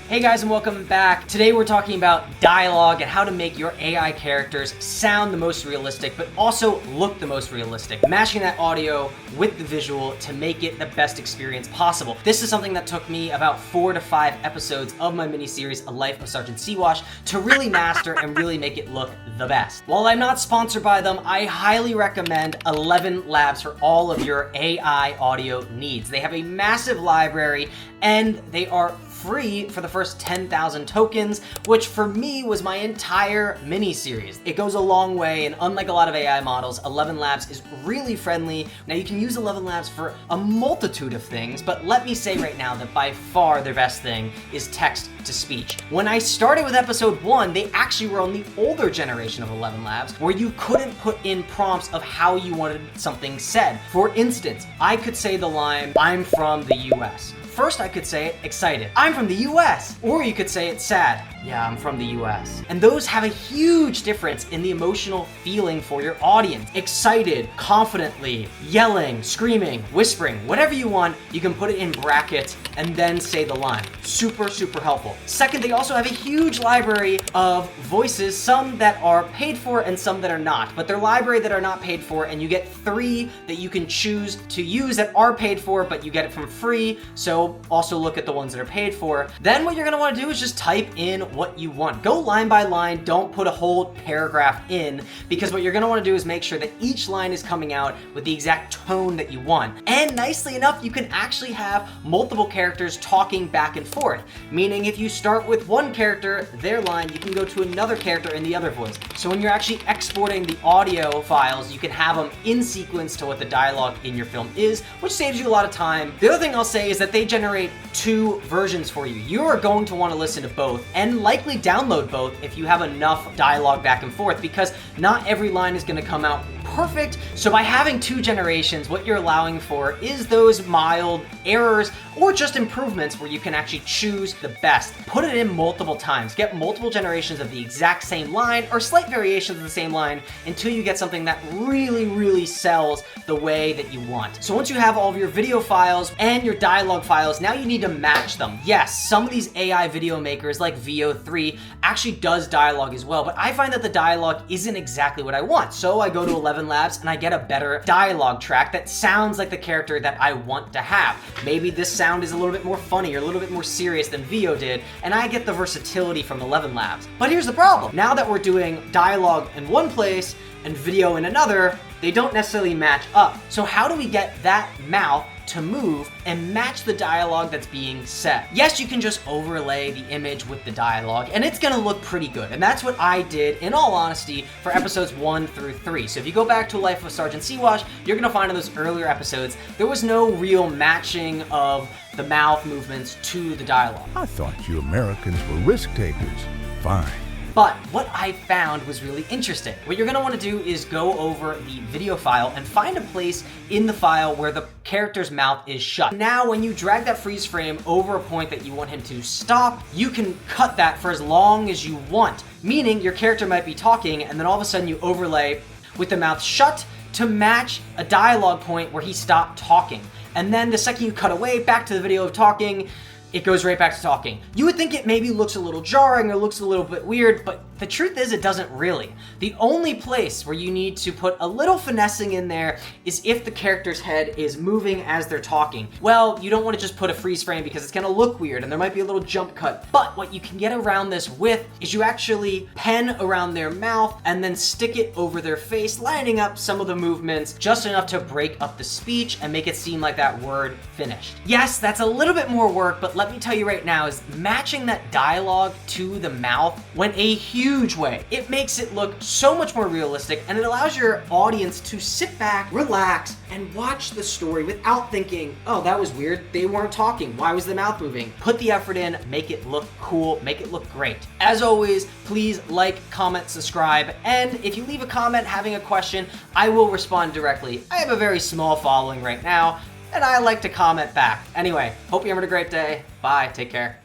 Hey guys, and welcome back. Today we're talking about dialogue and how to make your AI characters sound the most realistic, but also look the most realistic. Mashing that audio with the visual to make it the best experience possible. This is something that took me about 4 to 5 episodes of my mini-series, A Life of Sergeant Seawash, to really master and really make it look the best. While I'm not sponsored by them, I highly recommend ElevenLabs for all of your AI audio needs. They have a massive library and they are free for the first 10,000 tokens, which for me was my entire mini-series. It goes a long way, and unlike a lot of AI models, ElevenLabs is really friendly. Now you can use ElevenLabs for a multitude of things, but let me say right now that by far their best thing is text-to-speech. When I started with episode 1, they actually were on the older generation of ElevenLabs, where you couldn't put in prompts of how you wanted something said. For instance, I could say the line, "I'm from the US." First, I could say it excited. "I'm from the US." Or you could say it sad. "Yeah, I'm from the US." And those have a huge difference in the emotional feeling for your audience. Excited, confidently, yelling, screaming, whispering, whatever you want, you can put it in brackets and then say the line. Super, super helpful. Second, they also have a huge library of voices, some that are paid for and some that are not. But their library that are not paid for, and you get 3 that you can choose to use that are paid for, but you get it from free. So also look at the ones that are paid for. Then what you're gonna wanna do is just type in what you want. Go line by line, don't put a whole paragraph in, because what you're gonna wanna do is make sure that each line is coming out with the exact tone that you want. And nicely enough, you can actually have multiple characters talking back and forth, meaning if you start with one character, their line, you can go to another character in the other voice. So when you're actually exporting the audio files, you can have them in sequence to what the dialogue in your film is, which saves you a lot of time. The other thing I'll say is that they generate 2 versions for you. You are going to want to listen to both and likely download both if you have enough dialogue back and forth, because not every line is going to come out perfect. So by having 2 generations, what you're allowing for is those mild errors or just improvements where you can actually choose the best. Put it in multiple times. Get multiple generations of the exact same line or slight variations of the same line until you get something that really, really sells the way that you want. So once you have all of your video files and your dialogue files, now you need to match them. Yes, some of these AI video makers like VO3 actually does dialogue as well, but I find that the dialogue isn't exactly what I want. So I go to ElevenLabs and I get a better dialogue track that sounds like the character that I want to have. Maybe this sound is a little bit more funny or a little bit more serious than VO did, and I get the versatility from ElevenLabs. But here's the problem. Now that we're doing dialogue in one place and video in another, they don't necessarily match up. So how do we get that mouth to move and match the dialogue that's being said? Yes, you can just overlay the image with the dialogue and it's gonna look pretty good. And that's what I did, in all honesty, for episodes 1 through 3. So if you go back to Life of Sergeant Seawash, you're gonna find in those earlier episodes, there was no real matching of the mouth movements to the dialogue. I thought you Americans were risk takers. Fine. But what I found was really interesting. What you're gonna wanna do is go over the video file and find a place in the file where the character's mouth is shut. Now, when you drag that freeze frame over a point that you want him to stop, you can cut that for as long as you want. Meaning your character might be talking and then all of a sudden you overlay with the mouth shut to match a dialogue point where he stopped talking. And then the second you cut away back to the video of talking, it goes right back to talking. You would think it maybe looks a little jarring or looks a little bit weird, but the truth is it doesn't really. The only place where you need to put a little finessing in there is if the character's head is moving as they're talking. Well, you don't want to just put a freeze frame because it's gonna look weird and there might be a little jump cut. But what you can get around this with is you actually pen around their mouth and then stick it over their face, lining up some of the movements just enough to break up the speech and make it seem like that word finished. Yes, that's a little bit more work, but let me tell you right now is matching that dialogue to the mouth went a huge way. It makes it look so much more realistic and it allows your audience to sit back, relax, and watch the story without thinking, oh, that was weird. They weren't talking. Why was the mouth moving? Put the effort in, make it look cool, make it look great. As always, please like, comment, subscribe, and if you leave a comment having a question, I will respond directly. I have a very small following right now, and I like to comment back. Anyway, hope you're having a great day. Bye, take care.